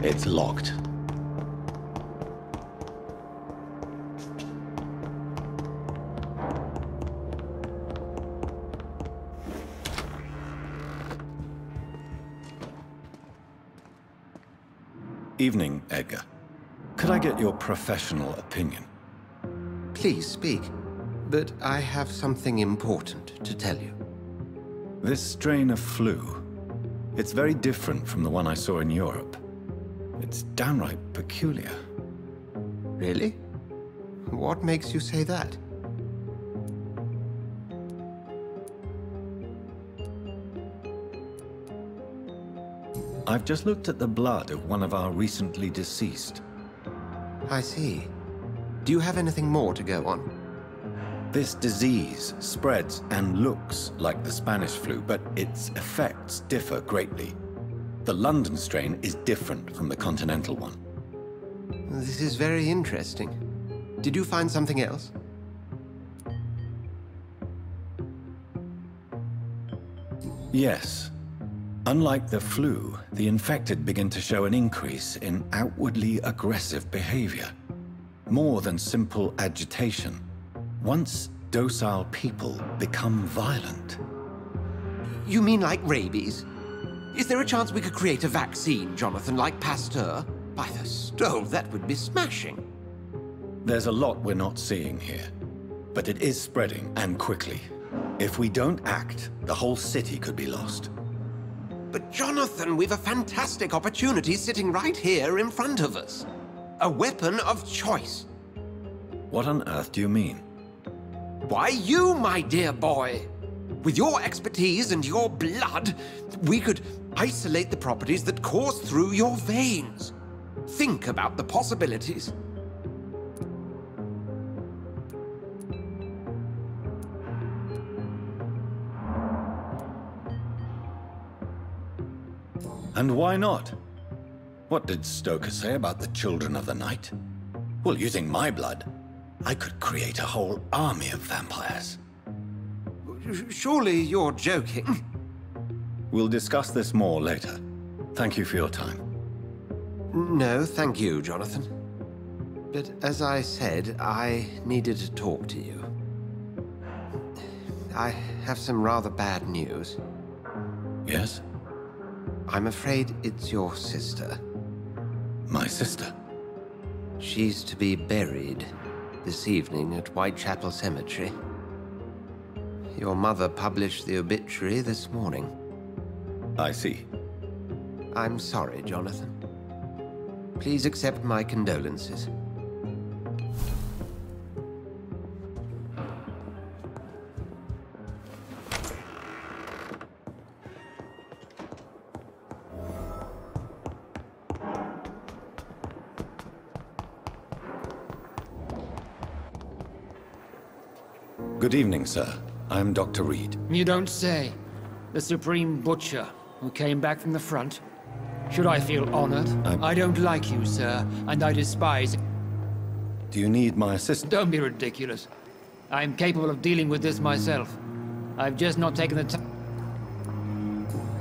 It's locked. Evening, Edgar. Could I get your professional opinion? Please speak, but I have something important to tell you. This strain of flu, it's very different from the one I saw in Europe. It's downright peculiar. Really? What makes you say that? I've just looked at the blood of one of our recently deceased. I see. Do you have anything more to go on? This disease spreads and looks like the Spanish flu, but its effects differ greatly. The London strain is different from the continental one. This is very interesting. Did you find something else? Yes. Unlike the flu, the infected begin to show an increase in outwardly aggressive behavior. More than simple agitation. Once docile people become violent. You mean like rabies? Is there a chance we could create a vaccine, Jonathan, like Pasteur? By the stove, that would be smashing. There's a lot we're not seeing here. But it is spreading, and quickly. If we don't act, the whole city could be lost. But Jonathan, we've a fantastic opportunity sitting right here in front of us. A weapon of choice. What on earth do you mean? Why, you, my dear boy. With your expertise and your blood, we could isolate the properties that course through your veins. Think about the possibilities. And why not? What did Stoker say about the Children of the Night? Well, using my blood, I could create a whole army of vampires. Surely you're joking. We'll discuss this more later. Thank you for your time. No, thank you, Jonathan. But as I said, I needed to talk to you. I have some rather bad news. Yes? I'm afraid it's your sister. My sister? She's to be buried this evening at Whitechapel Cemetery. Your mother published the obituary this morning. I see. I'm sorry, Jonathan. Please accept my condolences. Good evening, sir. I'm Dr. Reed. You don't say. The Supreme Butcher, who came back from the front. Should I feel honored? I don't like you, sir, and I despise... Do you need my assistance? Don't be ridiculous. I'm capable of dealing with this myself. I've just not taken the time...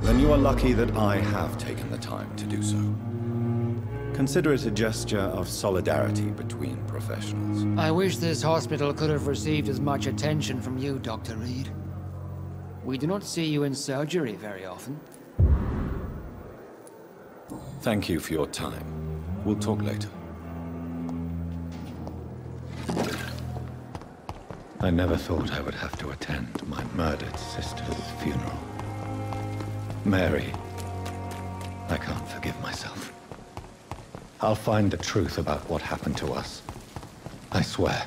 Then you are lucky that I have taken the time to do so. Consider it a gesture of solidarity between professionals. I wish this hospital could have received as much attention from you, Dr. Reed. We do not see you in surgery very often. Thank you for your time. We'll talk later. I never thought I would have to attend my murdered sister's funeral. Mary, I can't forgive myself. I'll find the truth about what happened to us. I swear.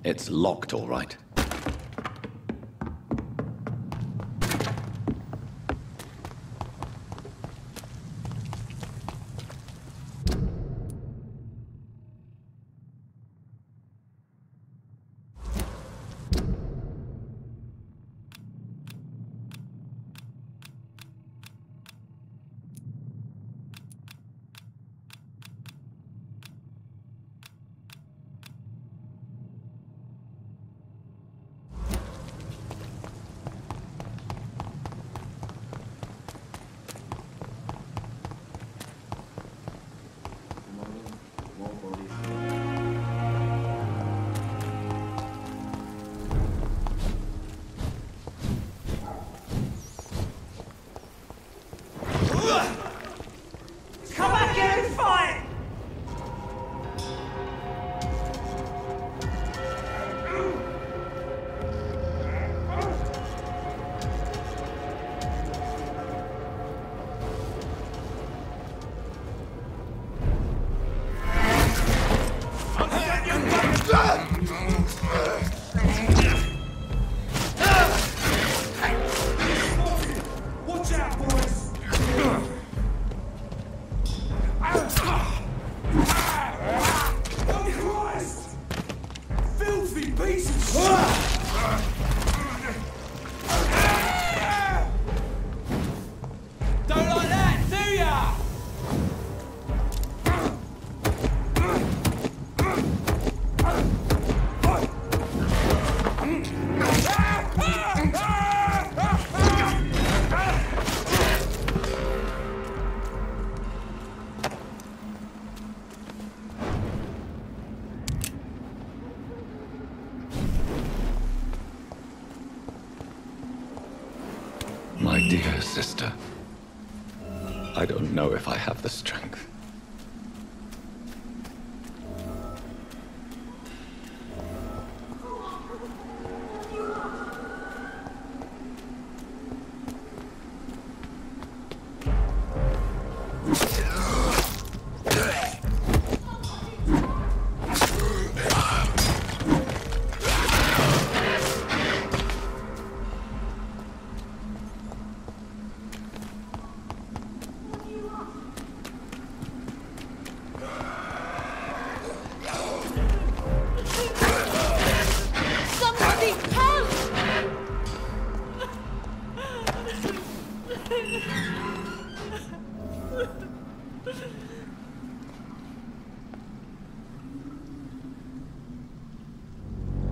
It's locked, all right. I don't know if I have the strength.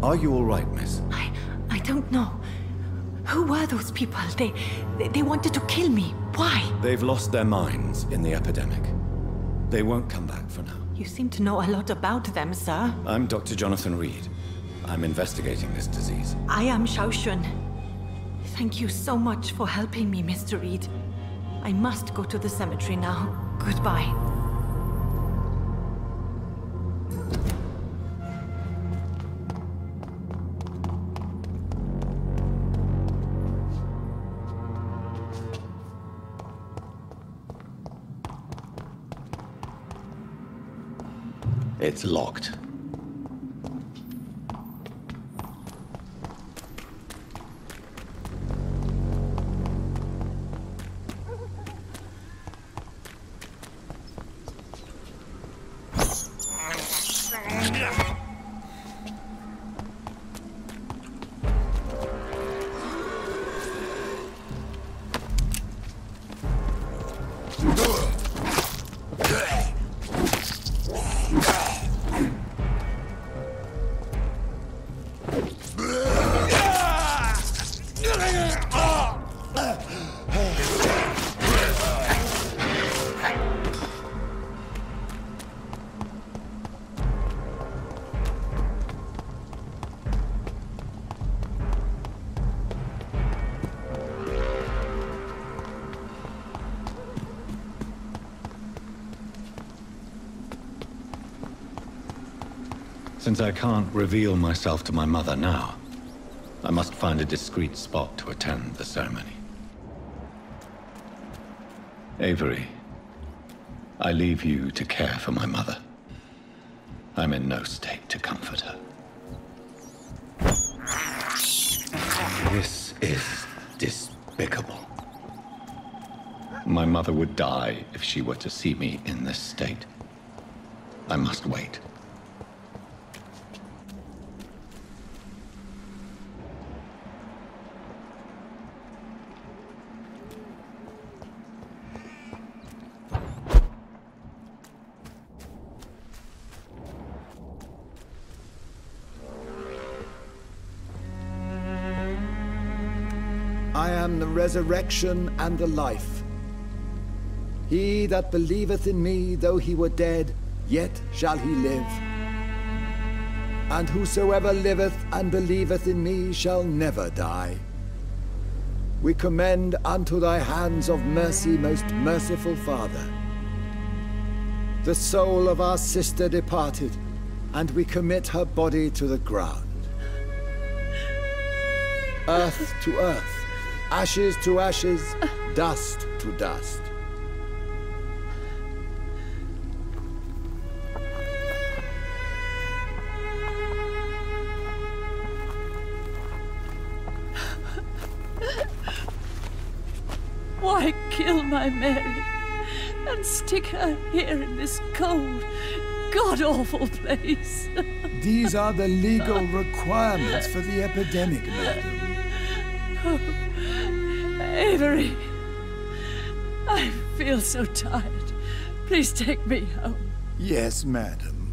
Are you all right, miss? I don't know. Who were those people? They wanted to kill me. Why? They've lost their minds in the epidemic. They won't come back for now. You seem to know a lot about them, sir. I'm Dr. Jonathan Reed. I'm investigating this disease. I am Xiaoxun. Thank you so much for helping me, Mr. Reed. I must go to the cemetery now. Goodbye. It's locked. Since I can't reveal myself to my mother now, I must find a discreet spot to attend the ceremony. Avery, I leave you to care for my mother. I'm in no state to comfort her. This is despicable. My mother would die if she were to see me in this state. I must wait. I am the resurrection and the life. He that believeth in me, though he were dead, yet shall he live. And whosoever liveth and believeth in me shall never die. We commend unto thy hands of mercy, most merciful Father, the soul of our sister departed, and we commit her body to the ground. Earth to earth, ashes to ashes, dust to dust. Why kill my Mary and stick her here in this cold, god-awful place? These are the legal requirements for the epidemic, madam. Oh, Avery, I feel so tired. Please take me home. Yes, madam.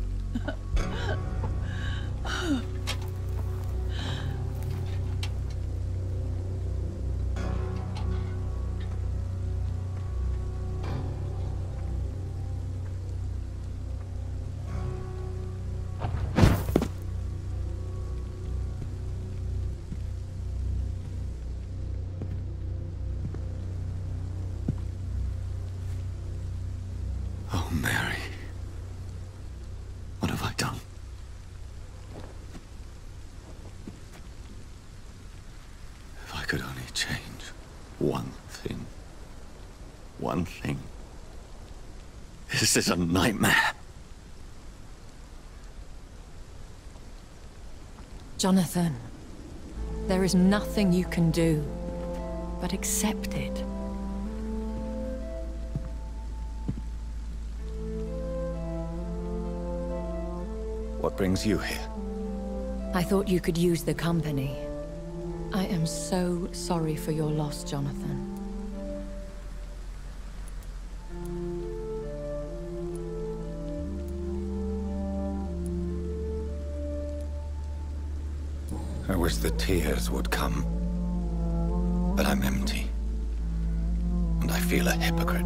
Oh, Mary. What have I done? If I could only change one thing. One thing. This is a nightmare. Jonathan, there is nothing you can do but accept it. What brings you here? I thought you could use the company. I am so sorry for your loss, Jonathan. I wish the tears would come. But I'm empty. And I feel a hypocrite.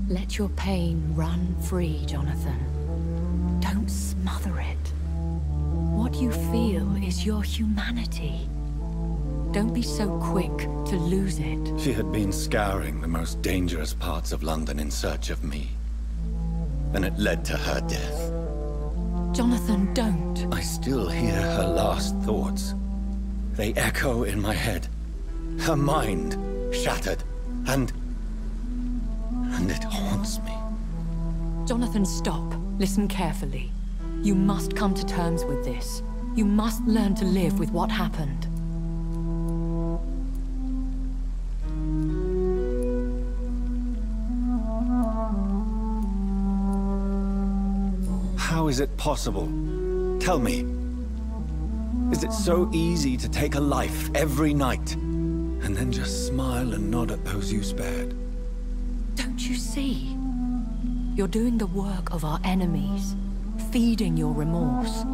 Let your pain run free, Jonathan. Don't smother it. What you feel is your humanity. Don't be so quick to lose it. She had been scouring the most dangerous parts of London in search of me. And it led to her death. Jonathan, don't. I still hear her last thoughts. They echo in my head. Her mind shattered, and it haunts me. Jonathan, stop. Listen carefully. You must come to terms with this. You must learn to live with what happened. How is it possible? Tell me. Is it so easy to take a life every night, and then just smile and nod at those you spared? Don't you see? You're doing the work of our enemies, feeding your remorse.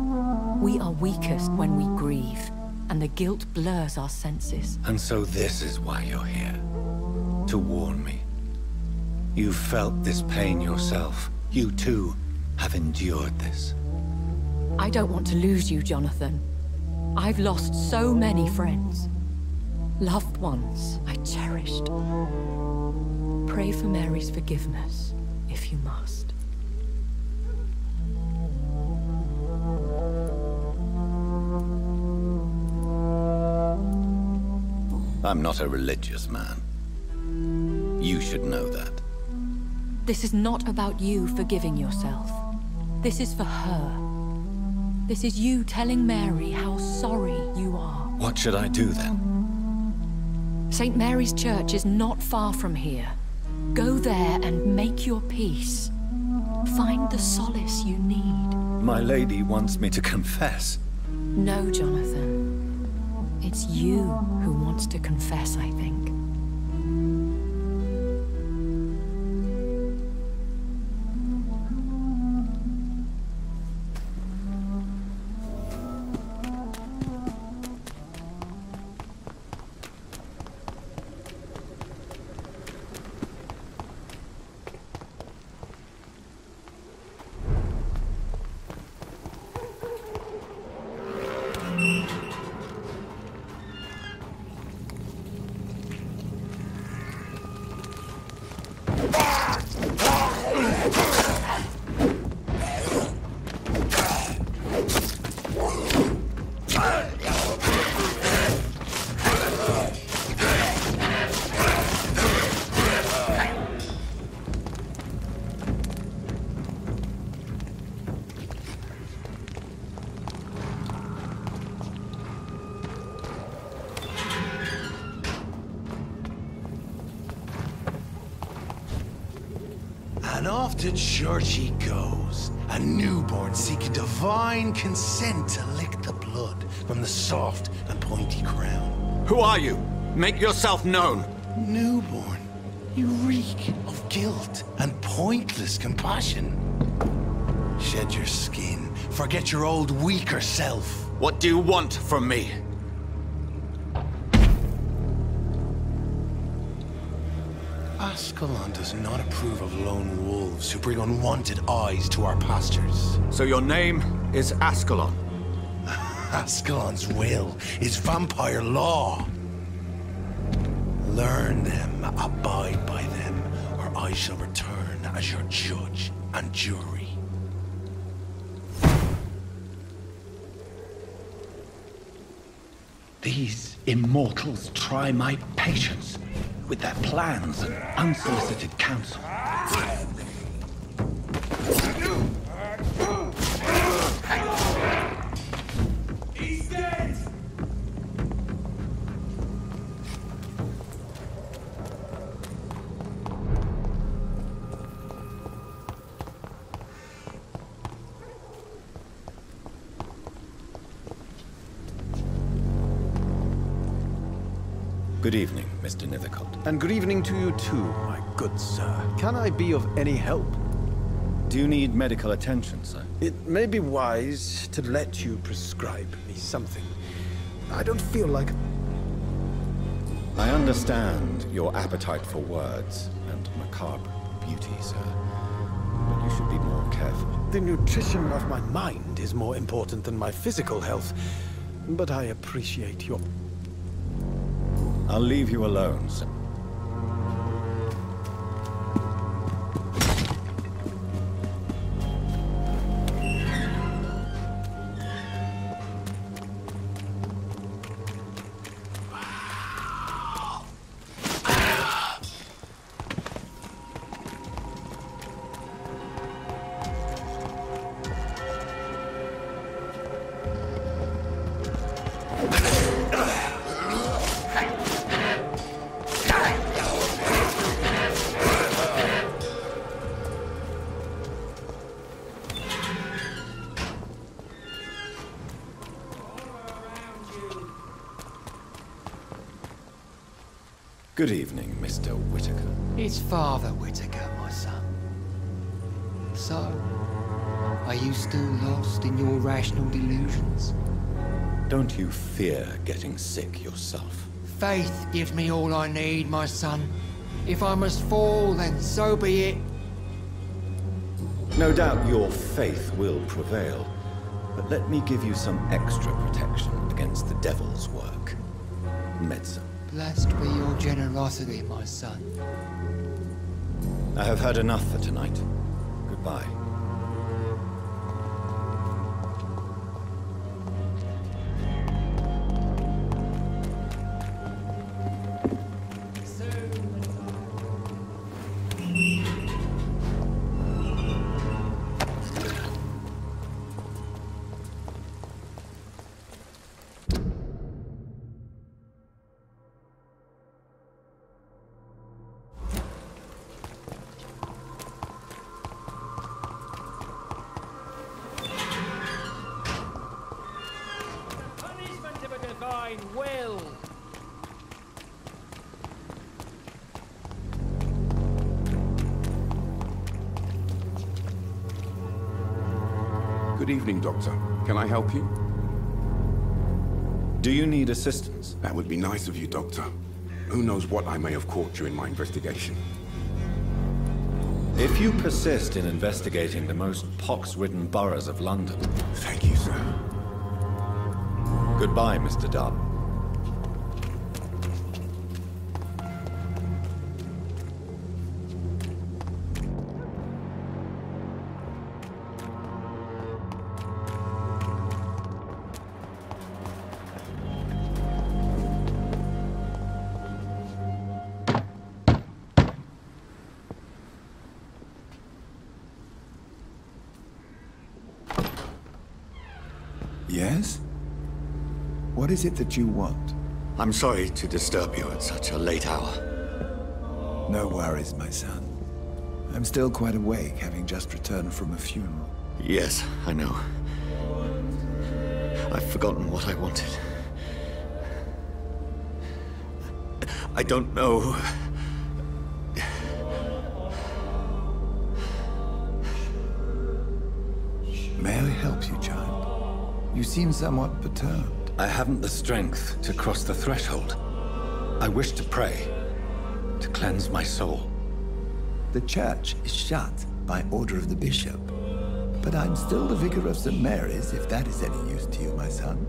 We are weakest when we grieve, and the guilt blurs our senses. And so this is why you're here. To warn me. You've felt this pain yourself. You too have endured this. I don't want to lose you, Jonathan. I've lost so many friends. Loved ones I cherished. Pray for Mary's forgiveness, if you must. I'm not a religious man. You should know that. This is not about you forgiving yourself. This is for her. This is you telling Mary how sorry you are. What should I do then? St. Mary's Church is not far from here. Go there and make your peace. Find the solace you need. My lady wants me to confess. No, Jonathan. It's you who wants to confess, I think. And off to church he goes, a newborn seeking divine consent to lick the blood from the soft and pointy crown. Who are you? Make yourself known. Newborn, you reek of guilt and pointless compassion. Shed your skin, forget your old weaker self. What do you want from me? Ascalon does not approve of lone wolves who bring unwanted eyes to our pastures. So your name is Ascalon? Ascalon's will is vampire law. Learn them, abide by them, or I I shall return as your judge and jury. These immortals try my patience with their plans and unsolicited counsel. He's dead! Good evening, Mr. Nithercott. And good evening to you too, my good sir. Can I be of any help? Do you need medical attention, sir? It may be wise to let you prescribe me something. I don't feel like... I understand your appetite for words and macabre beauty, sir. But you should be more careful. The nutrition of my mind is more important than my physical health. But I appreciate your... I'll leave you alone, sir. Good evening, Mr. Whitaker. It's Father Whitaker, my son. So, are you still lost in your rational delusions? Don't you fear getting sick yourself? Faith gives me all I need, my son. If I must fall, then so be it. No doubt your faith will prevail, but let me give you some extra protection against the devil's work. Medicine. Blessed be your generosity, my son. I have heard enough for tonight. Goodbye. Will. Good evening, Doctor. Can I help you? Do you need assistance? That would be nice of you, Doctor. Who knows what I may have caught during my investigation. If you persist in investigating the most pox-ridden boroughs of London... Thank you, sir. Goodbye, Mr. Darby. Yes? What is it that you want? I'm sorry to disturb you at such a late hour. No worries, my son. I'm still quite awake, having just returned from a funeral. Yes, I know. I've forgotten what I wanted. I don't know. May I help you, child? You seem somewhat perturbed. I haven't the strength to cross the threshold. I wish to pray, to cleanse my soul. The church is shut by order of the bishop. But I'm still the vicar of St. Mary's, if that is any use to you, my son.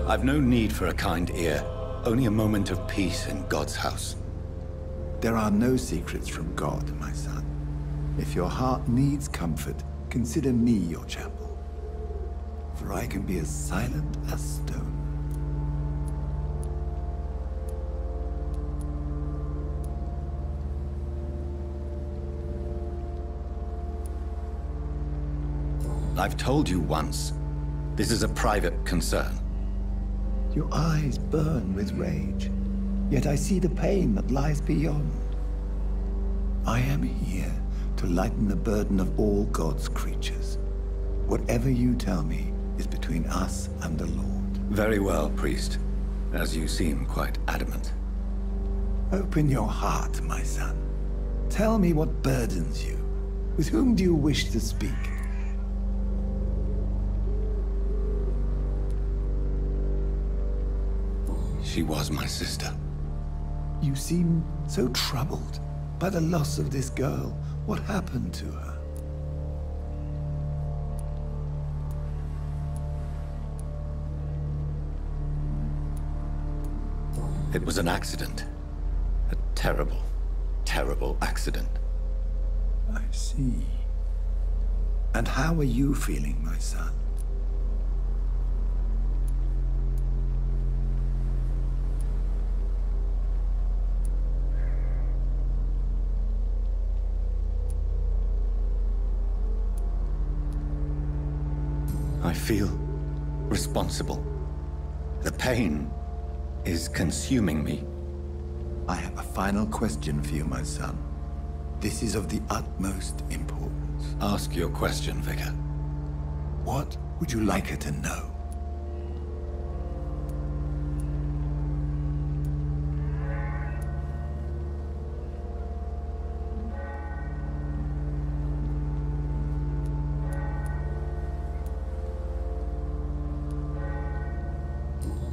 I've no need for a kind ear. Only a moment of peace in God's house. There are no secrets from God, my son. If your heart needs comfort, consider me your chapel. For I can be as silent as stone. I've told you once. This is a private concern. Your eyes burn with rage, yet I see the pain that lies beyond. I am here to lighten the burden of all God's creatures. Whatever you tell me is between us and the Lord. Very well, priest. As you seem quite adamant. Open your heart, my son. Tell me what burdens you. With whom do you wish to speak? She was my sister. You seem so troubled by the loss of this girl. What happened to her? It was an accident. A terrible, terrible accident. I see. And how are you feeling, my son? I feel responsible. The pain is consuming me. I have a final question for you, my son. This is of the utmost importance. Ask your question, Vicar. What would you like her to know?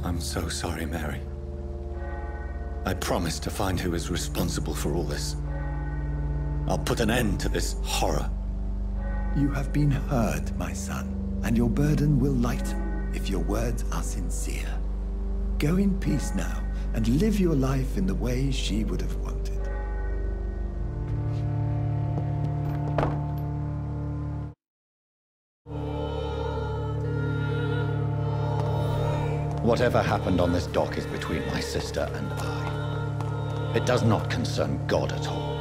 I'm so sorry, Mary. I promise to find who is responsible for all this. I'll put an end to this horror. You have been heard, my son, and your burden will lighten if your words are sincere. Go in peace now, and live your life in the way she would have wanted. Whatever happened on this dock is between my sister and I. It does not concern God at all.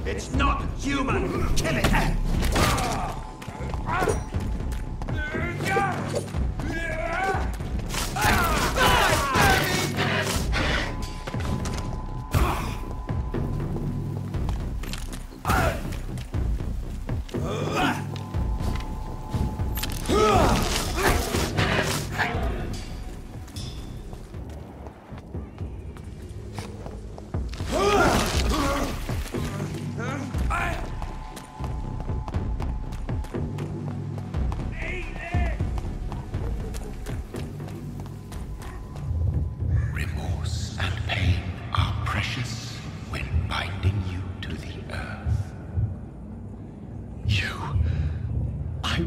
It's not human! Kill it!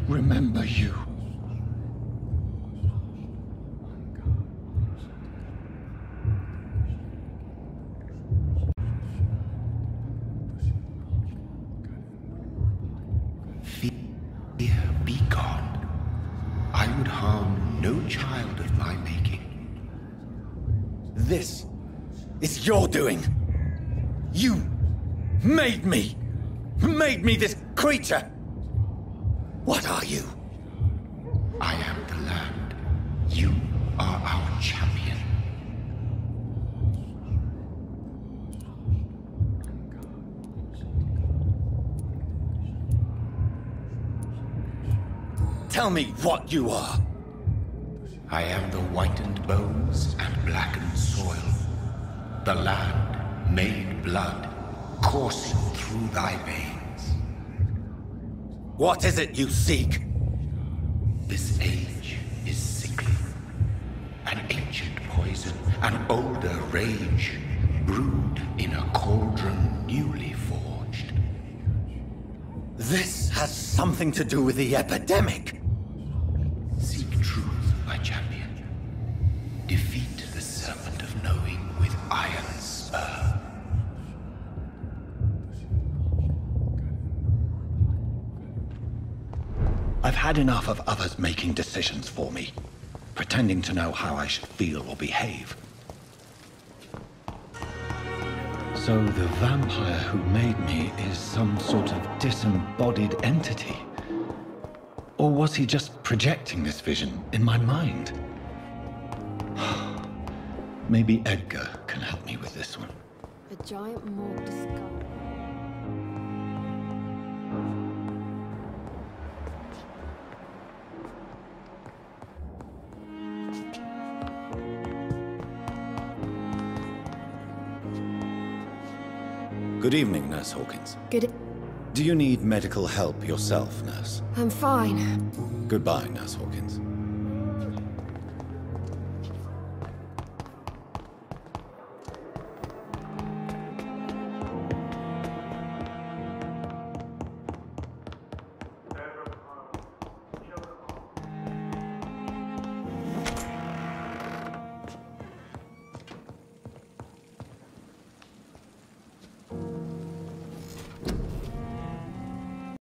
Remember you. Fear be gone. I would harm no child of my making. This is your doing. You made me. made me this creature? What are you? I am the land. You are our champion. Tell me what you are. I am the whitened bones and blackened soil. The land made blood, coursing through thy veins. What is it you seek? This age is sickly. An ancient poison, an older rage, brewed in a cauldron newly forged. This has something to do with the epidemic. Seek truth, my champion. Defeat the serpent of knowing with iron spur. I've had enough of others making decisions for me, pretending to know how I should feel or behave. So the vampire who made me is some sort of disembodied entity? Or was he just projecting this vision in my mind? Maybe Edgar can help me with this one. A giant morgue discovered. Good evening, Nurse Hawkins. Good. Do you need medical help yourself, Nurse? I'm fine. Goodbye, Nurse Hawkins.